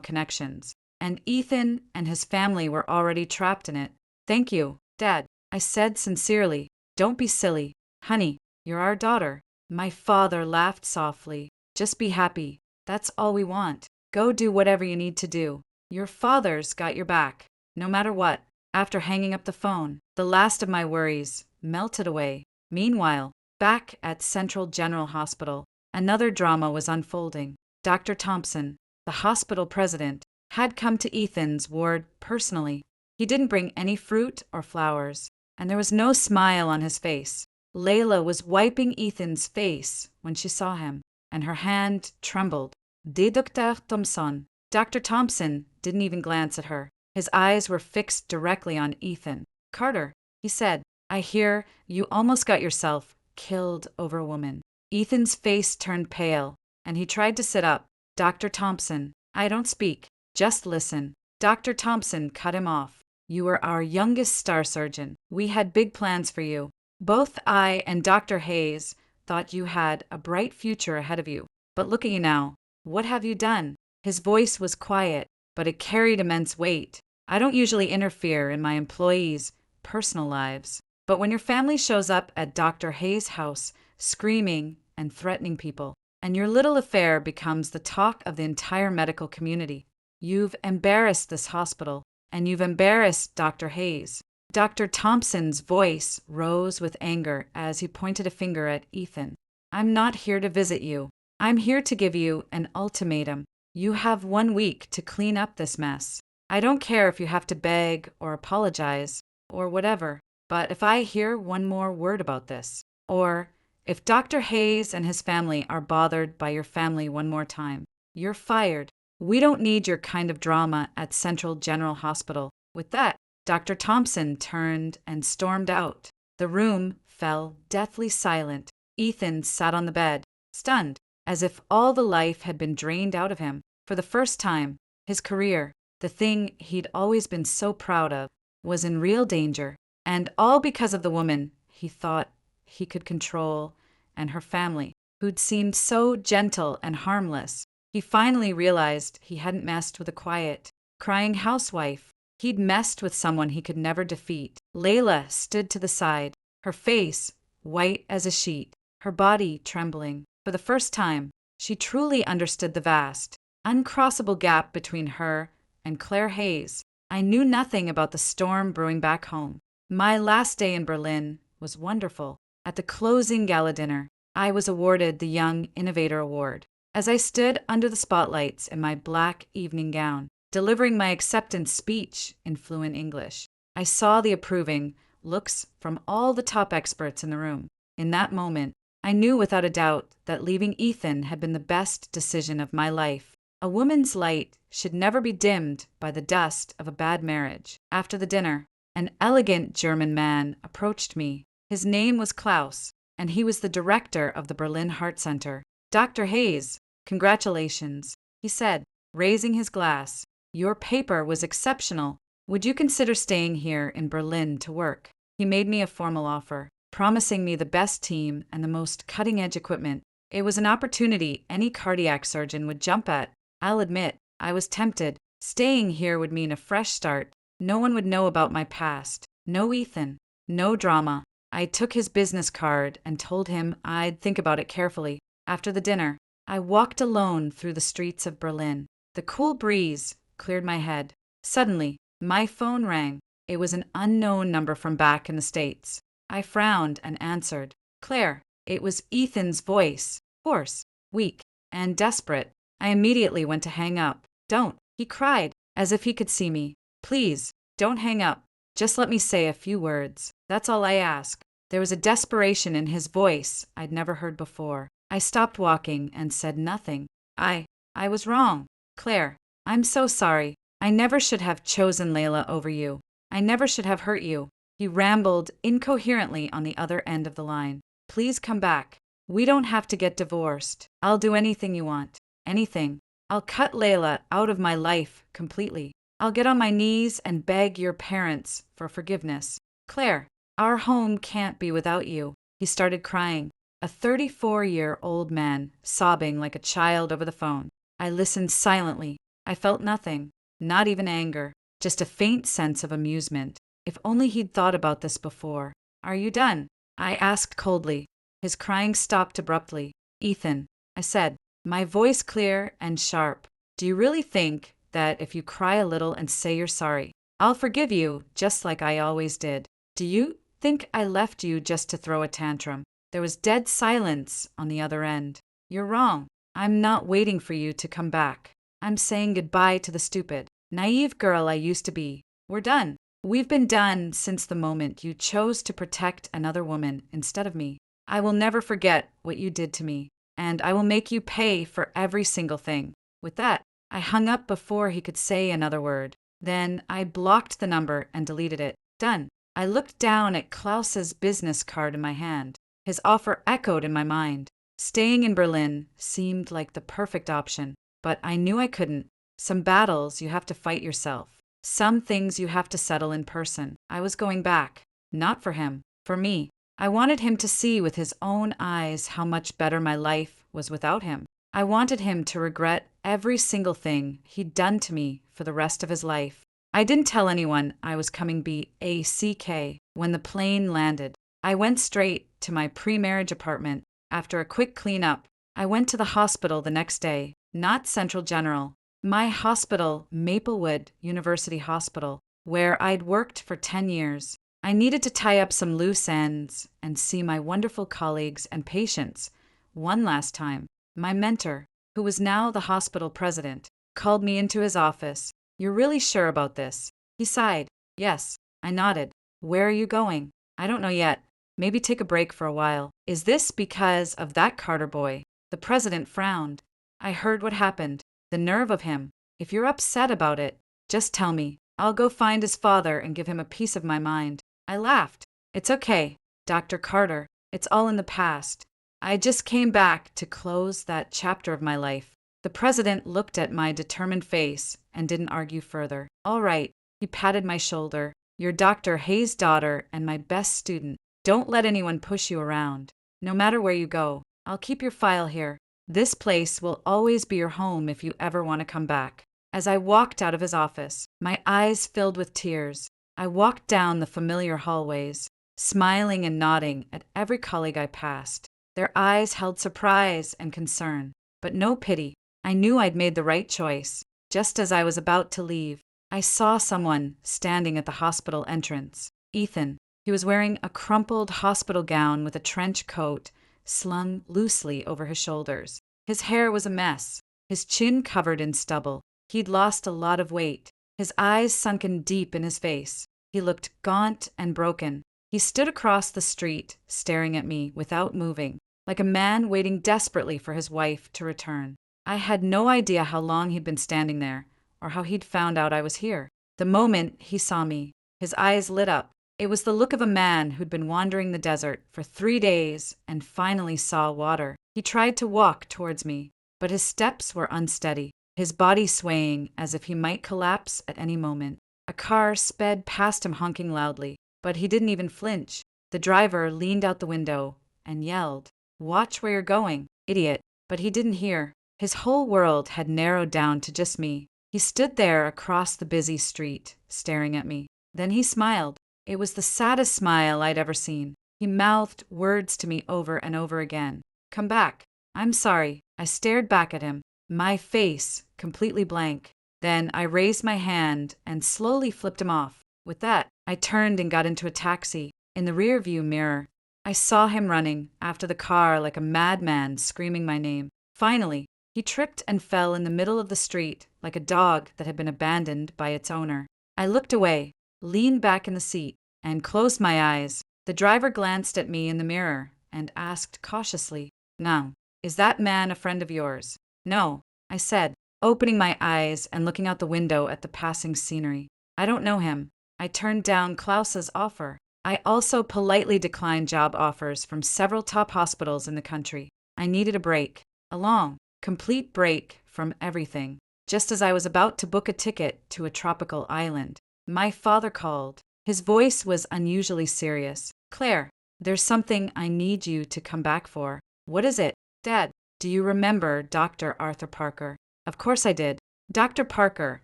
Speaker 1: connections. And Ethan and his family were already trapped in it. Thank you, Dad, I said sincerely. Don't be silly. Honey, you're our daughter. My father laughed softly. Just be happy. That's all we want. Go do whatever you need to do. Your father's got your back, no matter what. After hanging up the phone, the last of my worries melted away. Meanwhile, back at Central General Hospital, another drama was unfolding. Dr. Thompson, the hospital president, had come to Ethan's ward personally. He didn't bring any fruit or flowers, and there was no smile on his face. Layla was wiping Ethan's face when she saw him, and her hand trembled. De Dr. Thompson. Dr. Thompson didn't even glance at her. His eyes were fixed directly on Ethan. Carter, he said, I hear you almost got yourself killed over a woman. Ethan's face turned pale, and he tried to sit up. Dr. Thompson, I don't speak. Just listen. Dr. Thompson cut him off. You were our youngest star surgeon. We had big plans for you. Both I and Dr. Hayes thought you had a bright future ahead of you. But look at you now. What have you done? His voice was quiet, but it carried immense weight. I don't usually interfere in my employees' personal lives. But when your family shows up at Dr. Hayes' house, screaming and threatening people, and your little affair becomes the talk of the entire medical community, you've embarrassed this hospital, and you've embarrassed Dr. Hayes. Dr. Thompson's voice rose with anger as he pointed a finger at Ethan. I'm not here to visit you. I'm here to give you an ultimatum. You have 1 week to clean up this mess. I don't care if you have to beg or apologize or whatever, but if I hear one more word about this, or if Dr. Hayes and his family are bothered by your family one more time, you're fired. We don't need your kind of drama at Central General Hospital. With that, Dr. Thompson turned and stormed out. The room fell deathly silent. Ethan sat on the bed, stunned, as if all the life had been drained out of him. For the first time, his career, the thing he'd always been so proud of, was in real danger. And all because of the woman he thought he could control, and her family, who'd seemed so gentle and harmless. He finally realized he hadn't messed with a quiet, crying housewife. He'd messed with someone he could never defeat. Layla stood to the side, her face white as a sheet, her body trembling. For the first time, she truly understood the vast, uncrossable gap between her and Claire Hayes. I knew nothing about the storm brewing back home. My last day in Berlin was wonderful. At the closing gala dinner, I was awarded the Young Innovator Award. As I stood under the spotlights in my black evening gown, delivering my acceptance speech in fluent English, I saw the approving looks from all the top experts in the room. In that moment, I knew without a doubt that leaving Ethan had been the best decision of my life. A woman's light should never be dimmed by the dust of a bad marriage. After the dinner, an elegant German man approached me. His name was Klaus, and he was the director of the Berlin Heart Center. Dr. Hayes, congratulations, he said, raising his glass. Your paper was exceptional. Would you consider staying here in Berlin to work? He made me a formal offer, promising me the best team and the most cutting-edge equipment. It was an opportunity any cardiac surgeon would jump at. I'll admit, I was tempted. Staying here would mean a fresh start. No one would know about my past. No Ethan. No drama. I took his business card and told him I'd think about it carefully. After the dinner, I walked alone through the streets of Berlin. The cool breeze cleared my head. Suddenly, my phone rang. It was an unknown number from back in the States. I frowned and answered. Claire. It was Ethan's voice, hoarse, weak, and desperate. I immediately went to hang up. Don't, he cried, as if he could see me. Please, don't hang up. Just let me say a few words. That's all I ask. There was a desperation in his voice I'd never heard before. I stopped walking and said nothing. I was wrong. Claire, I'm so sorry. I never should have chosen Layla over you. I never should have hurt you. He rambled incoherently on the other end of the line. Please come back. We don't have to get divorced. I'll do anything you want. Anything. I'll cut Layla out of my life completely. I'll get on my knees and beg your parents for forgiveness. Claire, our home can't be without you. He started crying, a 34-year-old man, sobbing like a child over the phone. I listened silently. I felt nothing, not even anger, just a faint sense of amusement. If only he'd thought about this before. Are you done? I asked coldly. His crying stopped abruptly. Ethan, I said, my voice clear and sharp. Do you really think that if you cry a little and say you're sorry, I'll forgive you just like I always did? Do you think I left you just to throw a tantrum? There was dead silence on the other end. You're wrong. I'm not waiting for you to come back. I'm saying goodbye to the stupid, naive girl I used to be. We're done. We've been done since the moment you chose to protect another woman instead of me. I will never forget what you did to me, and I will make you pay for every single thing. With that, I hung up before he could say another word. Then I blocked the number and deleted it. Done. I looked down at Klaus's business card in my hand. His offer echoed in my mind. Staying in Berlin seemed like the perfect option, but I knew I couldn't. Some battles you have to fight yourself. Some things you have to settle in person. I was going back. Not for him. For me. I wanted him to see with his own eyes how much better my life was without him. I wanted him to regret every single thing he'd done to me for the rest of his life. I didn't tell anyone I was coming back when the plane landed. I went straight to my pre-marriage apartment. After a quick cleanup, I went to the hospital the next day, not Central General, my hospital, Maplewood University Hospital, where I'd worked for 10 years. I needed to tie up some loose ends and see my wonderful colleagues and patients one last time. My mentor, who was now the hospital president, called me into his office. "You're really sure about this?" He sighed. "Yes." I nodded. "Where are you going?" "I don't know yet. Maybe take a break for a while." "Is this because of that Carter boy?" The president frowned. "I heard what happened. The nerve of him. If you're upset about it, just tell me. I'll go find his father and give him a piece of my mind." I laughed. "It's okay, Dr. Carter. It's all in the past. I just came back to close that chapter of my life." The president looked at my determined face and didn't argue further. "All right." He patted my shoulder. "You're Dr. Hayes' daughter and my best student. Don't let anyone push you around. No matter where you go, I'll keep your file here. This place will always be your home if you ever want to come back." As I walked out of his office, my eyes filled with tears. I walked down the familiar hallways, smiling and nodding at every colleague I passed. Their eyes held surprise and concern, but no pity. I knew I'd made the right choice. Just as I was about to leave, I saw someone standing at the hospital entrance. Ethan. He was wearing a crumpled hospital gown with a trench coat slung loosely over his shoulders. His hair was a mess, his chin covered in stubble. He'd lost a lot of weight, his eyes sunken deep in his face. He looked gaunt and broken. He stood across the street, staring at me without moving, like a man waiting desperately for his wife to return. I had no idea how long he'd been standing there, or how he'd found out I was here. The moment he saw me, his eyes lit up. It was the look of a man who'd been wandering the desert for 3 days and finally saw water. He tried to walk towards me, but his steps were unsteady, his body swaying as if he might collapse at any moment. A car sped past him honking loudly, but he didn't even flinch. The driver leaned out the window and yelled, "Watch where you're going, idiot." But he didn't hear. His whole world had narrowed down to just me. He stood there across the busy street, staring at me. Then he smiled. It was the saddest smile I'd ever seen. He mouthed words to me over and over again. "Come back." "I'm sorry." I stared back at him, my face completely blank. Then I raised my hand and slowly flipped him off. With that, I turned and got into a taxi. In the rearview mirror, I saw him running after the car like a madman, screaming my name. Finally, he tripped and fell in the middle of the street like a dog that had been abandoned by its owner. I looked away, leaned back in the seat, and closed my eyes. The driver glanced at me in the mirror and asked cautiously, "Now, is that man a friend of yours?" "No," I said, opening my eyes and looking out the window at the passing scenery. "I don't know him." I turned down Klaus's offer. I also politely declined job offers from several top hospitals in the country. I needed a break, a long, complete break from everything. Just as I was about to book a ticket to a tropical island, my father called. His voice was unusually serious. "Claire, there's something I need you to come back for." "What is it?" "Dad, do you remember Dr. Arthur Parker?" Of course I did. Dr. Parker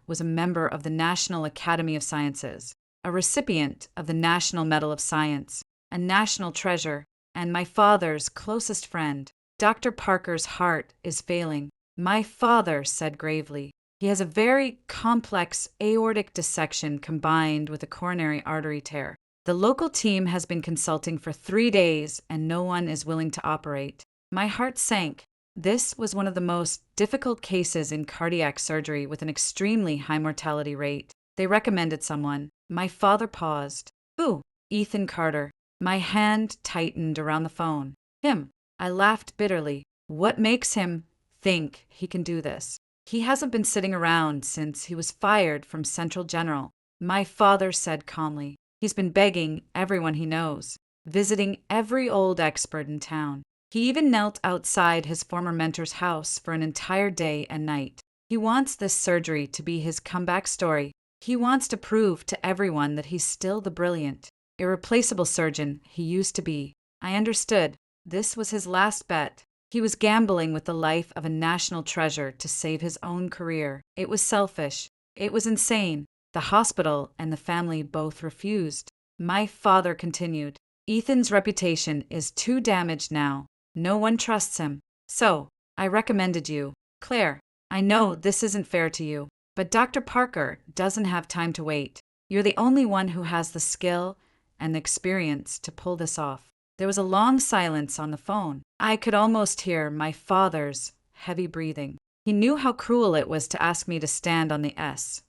Speaker 1: was a member of the National Academy of Sciences, a recipient of the National Medal of Science, a national treasure, and my father's closest friend. "Dr. Parker's heart is failing," my father said gravely. "He has a very complex aortic dissection combined with a coronary artery tear. The local team has been consulting for 3 days and no one is willing to operate." My heart sank. This was one of the most difficult cases in cardiac surgery with an extremely high mortality rate. They recommended someone. My father paused. "Who?" "Ethan Carter." My hand tightened around the phone. "Him." I laughed bitterly. "What makes him think he can do this? He hasn't been sitting around since he was fired from Central General." My father said calmly. "He's been begging everyone he knows, visiting every old expert in town. He even knelt outside his former mentor's house for an entire day and night. He wants this surgery to be his comeback story. He wants to prove to everyone that he's still the brilliant, irreplaceable surgeon he used to be." I understood. This was his last bet. He was gambling with the life of a national treasure to save his own career. It was selfish. It was insane. The hospital and the family both refused. My father continued, Ethan's reputation is too damaged now. No one trusts him. So, I recommended you. Claire, I know this isn't fair to you, but Dr. Parker doesn't have time to wait. You're the only one who has the skill and the experience to pull this off. There was a long silence on the phone. I could almost hear my father's heavy breathing. He knew how cruel it was to ask me to stand on the S.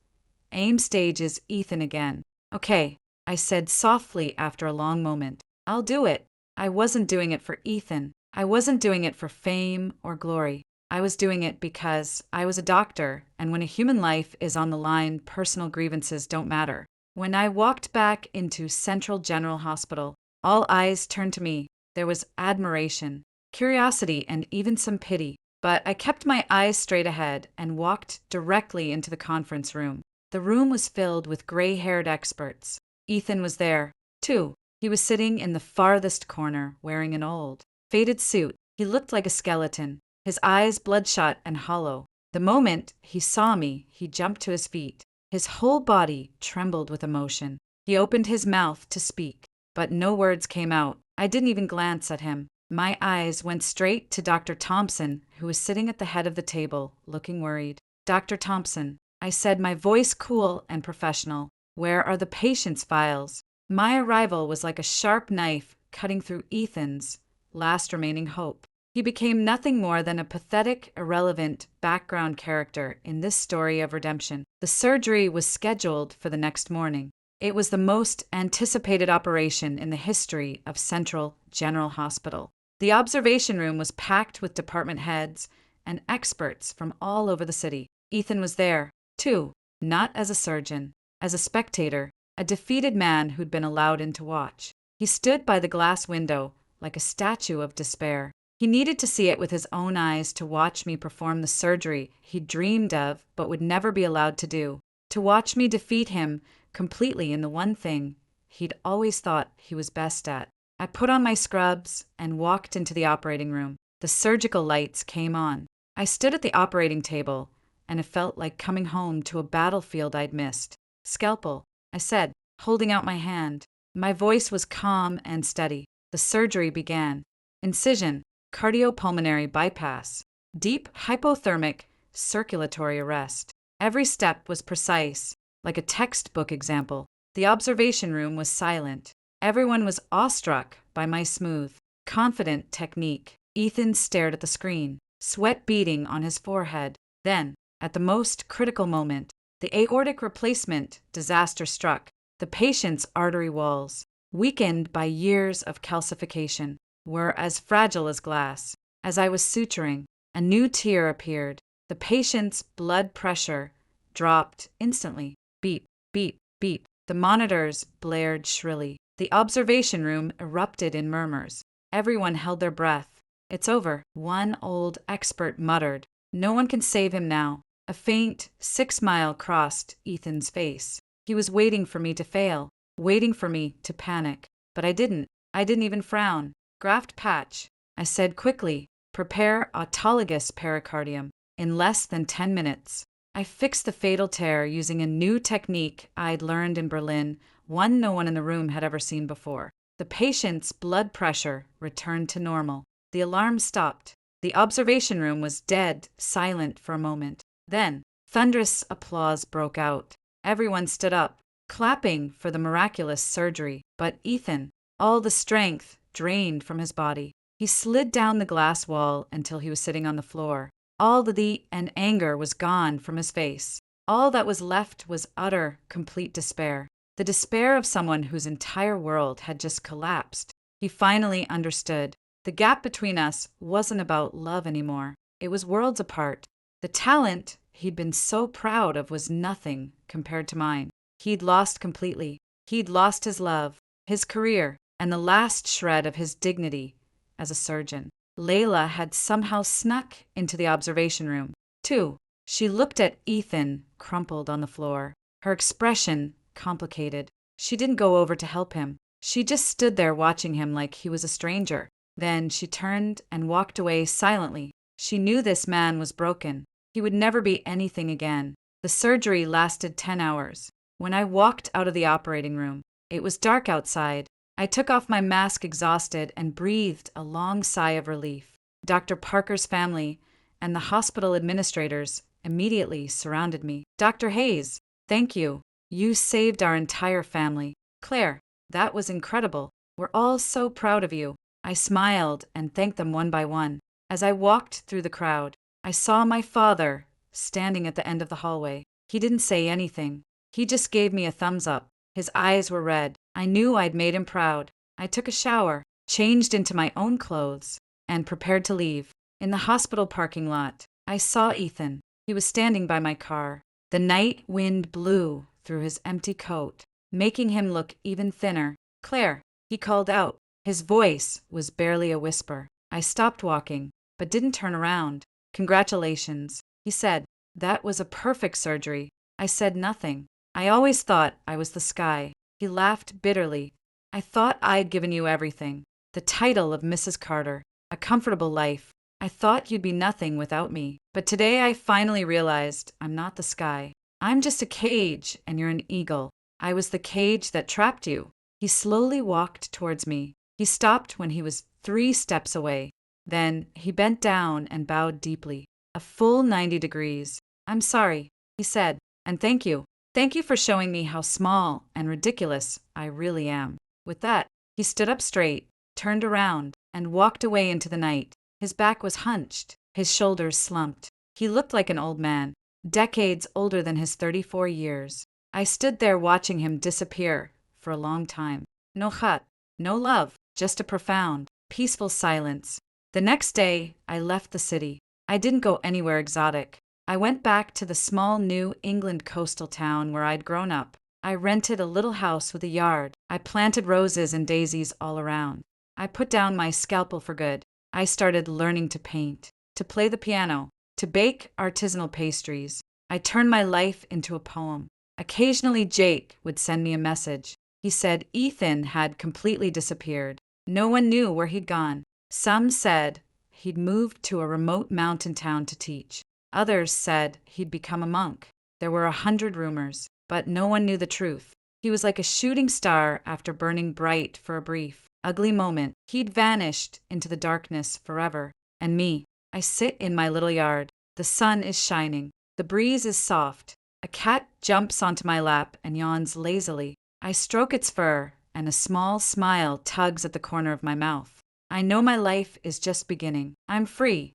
Speaker 1: Aim stage is Ethan again. Okay, I said softly after a long moment. I'll do it. I wasn't doing it for Ethan. I wasn't doing it for fame or glory. I was doing it because I was a doctor, and when a human life is on the line, personal grievances don't matter. When I walked back into Central General Hospital, all eyes turned to me. There was admiration, curiosity, and even some pity. But I kept my eyes straight ahead and walked directly into the conference room. The room was filled with gray-haired experts. Ethan was there, too. He was sitting in the farthest corner, wearing an old, faded suit. He looked like a skeleton, his eyes bloodshot and hollow. The moment he saw me, he jumped to his feet. His whole body trembled with emotion. He opened his mouth to speak, but no words came out. I didn't even glance at him. My eyes went straight to Dr. Thompson, who was sitting at the head of the table, looking worried. Dr. Thompson, I said, my voice cool and professional. Where are the patient's files? My arrival was like a sharp knife cutting through Ethan's last remaining hope. He became nothing more than a pathetic, irrelevant background character in this story of redemption. The surgery was scheduled for the next morning. It was the most anticipated operation in the history of Central General Hospital. The observation room was packed with department heads and experts from all over the city. Ethan was there, too, not as a surgeon, as a spectator, a defeated man who'd been allowed in to watch. He stood by the glass window like a statue of despair. He needed to see it with his own eyes to watch me perform the surgery he dreamed of but would never be allowed to do, to watch me defeat him completely in the one thing he'd always thought he was best at. I put on my scrubs and walked into the operating room. The surgical lights came on. I stood at the operating table, and it felt like coming home to a battlefield I'd missed. Scalpel, I said, holding out my hand. My voice was calm and steady. The surgery began. Incision, cardiopulmonary bypass, deep hypothermic circulatory arrest. Every step was precise, like a textbook example. The observation room was silent. Everyone was awestruck by my smooth, confident technique. Ethan stared at the screen, sweat beading on his forehead. Then, at the most critical moment, the aortic replacement disaster struck. The patient's artery walls, weakened by years of calcification, were as fragile as glass. As I was suturing, a new tear appeared. The patient's blood pressure dropped instantly. Beep, beep, beep. The monitors blared shrilly. The observation room erupted in murmurs. Everyone held their breath. It's over, one old expert muttered. No one can save him now. A faint 6 smile crossed Ethan's face. He was waiting for me to fail, waiting for me to panic. But I didn't. I didn't even frown. Graft patch, I said quickly. Prepare autologous pericardium. In less than 10 minutes. I fixed the fatal tear using a new technique I'd learned in Berlin, one no one in the room had ever seen before. The patient's blood pressure returned to normal. The alarm stopped. The observation room was dead, silent for a moment. Then, thunderous applause broke out. Everyone stood up, clapping for the miraculous surgery. But Ethan, all the strength drained from his body. He slid down the glass wall until he was sitting on the floor. All the and anger was gone from his face. All that was left was utter, complete despair. The despair of someone whose entire world had just collapsed. He finally understood. The gap between us wasn't about love anymore. It was worlds apart. The talent he'd been so proud of was nothing compared to mine. He'd lost completely. He'd lost his love, his career, and the last shred of his dignity as a surgeon. Layla had somehow snuck into the observation room, too. She looked at Ethan, crumpled on the floor. Her expression complicated. She didn't go over to help him. She just stood there watching him like he was a stranger. Then she turned and walked away silently. She knew this man was broken. He would never be anything again. The surgery lasted 10 hours. When I walked out of the operating room, it was dark outside. I took off my mask exhausted and breathed a long sigh of relief. Dr. Parker's family and the hospital administrators immediately surrounded me. Dr. Hayes, thank you. You saved our entire family. Claire, that was incredible. We're all so proud of you. I smiled and thanked them one by one. As I walked through the crowd, I saw my father standing at the end of the hallway. He didn't say anything. He just gave me a thumbs up. His eyes were red. I knew I'd made him proud. I took a shower, changed into my own clothes, and prepared to leave. In the hospital parking lot, I saw Ethan. He was standing by my car. The night wind blew through his empty coat, making him look even thinner. Claire, he called out. His voice was barely a whisper. I stopped walking, but didn't turn around. Congratulations, he said. That was a perfect surgery. I said nothing. I always thought I was the sky. He laughed bitterly. I thought I'd given you everything. The title of Mrs. Carter, a comfortable life. I thought you'd be nothing without me. But today I finally realized I'm not the sky. I'm just a cage, and you're an eagle. I was the cage that trapped you. He slowly walked towards me. He stopped when he was 3 steps away. Then he bent down and bowed deeply, a full 90 degrees. I'm sorry, he said, and thank you. Thank you for showing me how small and ridiculous I really am. With that, he stood up straight, turned around, and walked away into the night. His back was hunched, his shoulders slumped. He looked like an old man, decades older than his 34 years. I stood there watching him disappear for a long time. No hut, no love, just a profound, peaceful silence. The next day, I left the city. I didn't go anywhere exotic. I went back to the small New England coastal town where I'd grown up. I rented a little house with a yard. I planted roses and daisies all around. I put down my scalpel for good. I started learning to paint, to play the piano, to bake artisanal pastries. I turned my life into a poem. Occasionally Jake would send me a message. He said Ethan had completely disappeared. No one knew where he'd gone. Some said he'd moved to a remote mountain town to teach. Others said he'd become a monk. There were 100 rumors, but no one knew the truth. He was like a shooting star after burning bright for a brief, ugly moment. He'd vanished into the darkness forever. And me, I sit in my little yard. The sun is shining. The breeze is soft. A cat jumps onto my lap and yawns lazily. I stroke its fur, and a small smile tugs at the corner of my mouth. I know my life is just beginning. I'm free,